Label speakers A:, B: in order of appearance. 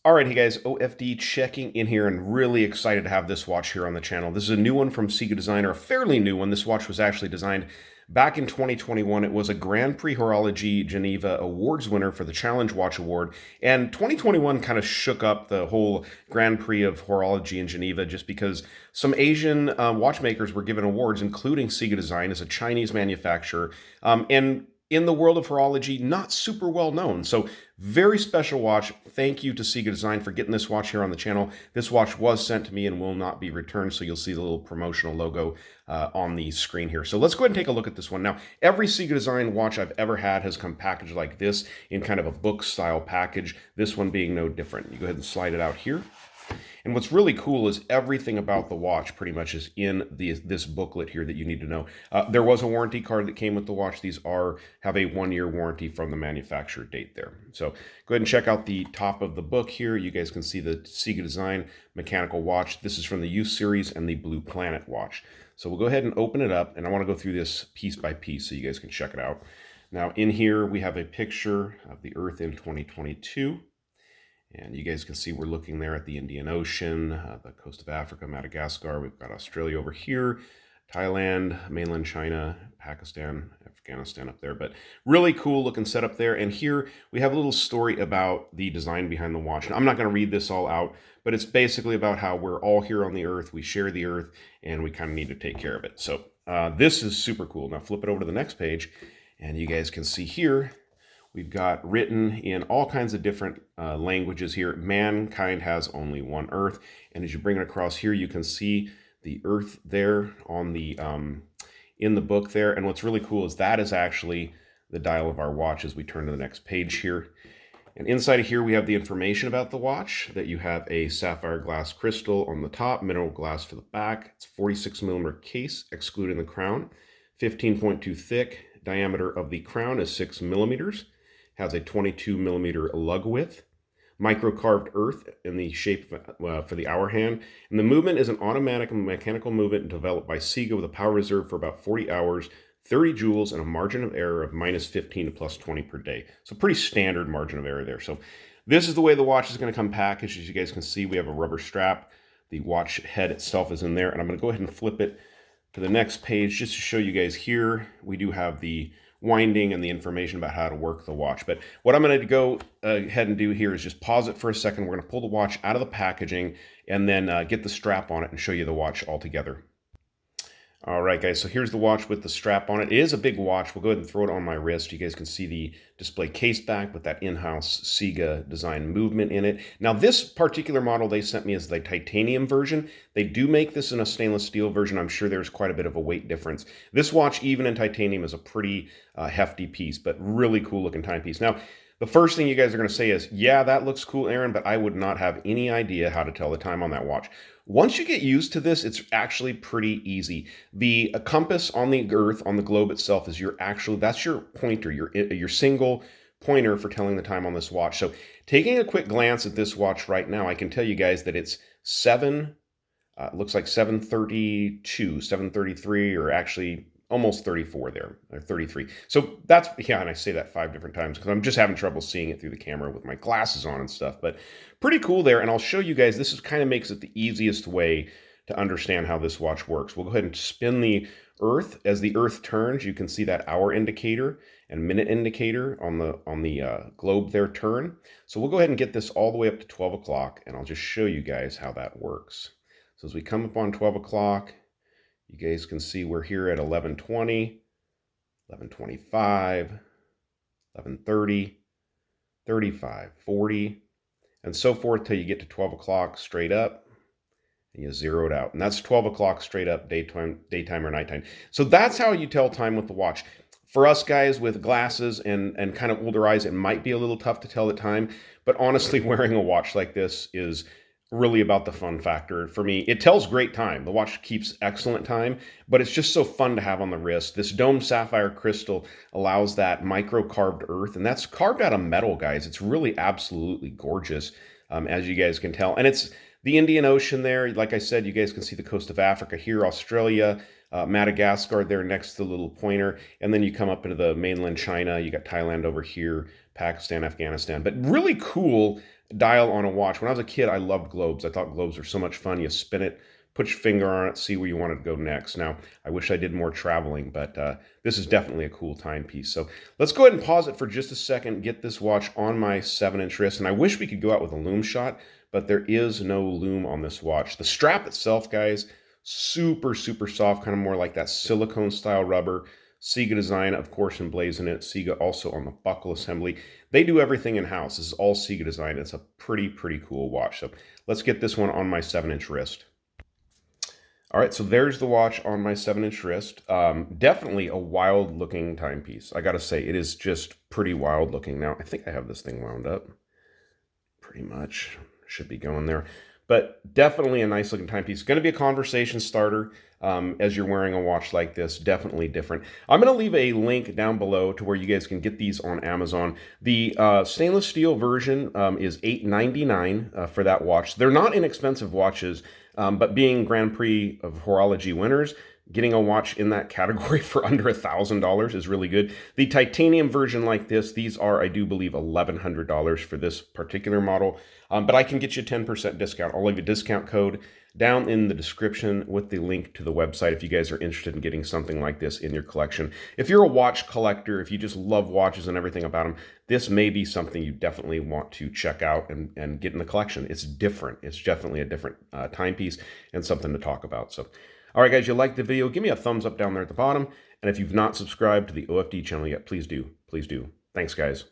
A: All right, hey guys, OFD checking in here and really excited to have this watch here on the channel. This is a new one from CIGA Designer, a fairly new one. This watch was actually designed back in 2021. It was a Grand Prix Horology Geneva Awards winner for the Challenge Watch Award. And 2021 kind of shook up the whole Grand Prix of Horology in Geneva just because some Asian watchmakers were given awards, including CIGA Design as a Chinese manufacturer. And in the world of horology, not super well known. So very special watch. Thank you to CIGA Design for getting this watch here on the channel. This watch was sent to me and will not be returned, so you'll see the little promotional logo on the screen here. So let's go ahead and take a look at this one. Now, every CIGA Design watch I've ever had has come packaged like this in kind of a book style package, this one being no different. You go ahead and slide it out here. And what's really cool is everything about the watch pretty much is in this booklet here that you need to know. There was a warranty card that came with the watch. These have a 1-year warranty from the manufacturer date there. So go ahead and check out the top of the book here. You guys can see the CIGA Design mechanical watch. This is from the Youth Series and the Blue Planet watch. So we'll go ahead and open it up, and I want to go through this piece by piece so you guys can check it out. Now in here we have a picture of the Earth in 2022. And you guys can see we're looking there at the Indian Ocean, the coast of Africa, Madagascar. We've got Australia over here, Thailand, mainland China, Pakistan, Afghanistan up there. But really cool looking setup there. And here we have a little story about the design behind the watch. Now, I'm not going to read this all out, but it's basically about how we're all here on the Earth. We share the Earth, and we kind of need to take care of it. So this is super cool. Now flip it over to the next page, and you guys can see here, we've got written in all kinds of different languages here, mankind has only one Earth. And as you bring it across here, you can see the Earth there on the in the book there. And what's really cool is that is actually the dial of our watch as we turn to the next page here. And inside of here, we have the information about the watch, that you have a sapphire glass crystal on the top, mineral glass for the back. It's 46 millimeter case, excluding the crown, 15.2 thick. Diameter of the crown is 6 millimeters. Has a 22 millimeter lug width, micro carved earth in the shape for the hour hand, and the movement is an automatic and mechanical movement developed by CIGA with a power reserve for about 40 hours, 30 joules, and a margin of error of -15 to +20 per day. So pretty standard margin of error there. So this is the way the watch is going to come packaged. As you guys can see, we have a rubber strap. The watch head itself is in there, and I'm going to go ahead and flip it to the next page just to show you guys here. We do have the winding and the information about how to work the watch. But what I'm going to go ahead and do here is just pause it for a second. We're going to pull the watch out of the packaging and then get the strap on it and show you the watch all together. All right, guys, so here's the watch with the strap on it. It is a big watch. We'll go ahead and throw it on my wrist. You guys can see the display case back with that in-house CIGA design movement in it. Now, this particular model they sent me is the titanium version. They do make this in a stainless steel version. I'm sure there's quite a bit of a weight difference. This watch, even in titanium, is a pretty hefty piece, but really cool looking timepiece. Now, the first thing you guys are going to say is, yeah, that looks cool, Aaron, but I would not have any idea how to tell the time on that watch. Once you get used to this, it's actually pretty easy. The compass on the Earth, on the globe itself, is that's your pointer, your single pointer for telling the time on this watch. So taking a quick glance at this watch right now, I can tell you guys that it's looks like 7:32, 7:33, or actually almost 34 there, or 33. So that's, yeah, and I say that 5 different times because I'm just having trouble seeing it through the camera with my glasses on and stuff, but pretty cool there. And I'll show you guys, this is kind of makes it the easiest way to understand how this watch works. We'll go ahead and spin the Earth. As the Earth turns, you can see that hour indicator and minute indicator on the globe there turn. So we'll go ahead and get this all the way up to 12 o'clock, and I'll just show you guys how that works. So as we come up on 12 o'clock, you guys can see we're here at 11:20, 11:25, 11:30, 35, 40, and so forth till you get to 12 o'clock straight up, and you zero it out. And that's 12 o'clock straight up, daytime or nighttime. So that's how you tell time with the watch. For us guys with glasses and kind of older eyes, it might be a little tough to tell the time, but honestly, wearing a watch like this is really about the fun factor. For me, it tells great time. The watch keeps excellent time, but it's just so fun to have on the wrist. This domed sapphire crystal allows that micro carved earth, and that's carved out of metal, guys. It's really absolutely gorgeous, as you guys can tell. And it's the Indian Ocean there. Like I said, you guys can see the coast of Africa here, Australia, Madagascar there next to the little pointer. And then you come up into the mainland China. You got Thailand over here, Pakistan, Afghanistan. But really cool dial on a watch. When I was a kid, I loved globes. I thought globes were so much fun. You spin it, put your finger on it, see where you want to go next. Now, I wish I did more traveling, but this is definitely a cool timepiece. So let's go ahead and pause it for just a second, get this watch on my 7-inch wrist. And I wish we could go out with a loom shot, but there is no loom on this watch. The strap itself, guys, super, super soft, kind of more like that silicone style rubber. CIGA design, of course, emblazoned it. CIGA also on the buckle assembly. They do everything in-house. This is all CIGA design. It's a pretty, pretty cool watch. So let's get this one on my 7-inch wrist. All right, so there's the watch on my 7-inch wrist. Definitely a wild looking timepiece. I gotta say, it is just pretty wild looking. Now, I think I have this thing wound up. Pretty much. Should be going there. But definitely a nice looking timepiece. Going to be a conversation starter as you're wearing a watch like this. Definitely different. I'm going to leave a link down below to where you guys can get these on Amazon. The stainless steel version is $8.99 for that watch. They're not inexpensive watches, but being Grand Prix of Horology winners, getting a watch in that category for under $1,000 is really good. The titanium version like this, these are, I do believe, $1,100 for this particular model. But I can get you a 10% discount. I'll leave a discount code down in the description with the link to the website if you guys are interested in getting something like this in your collection. If you're a watch collector, if you just love watches and everything about them, this may be something you definitely want to check out and get in the collection. It's different. It's definitely a different timepiece and something to talk about. So, all right, guys, you liked the video, give me a thumbs up down there at the bottom. And if you've not subscribed to the OFD channel yet, please do. Please do. Thanks, guys.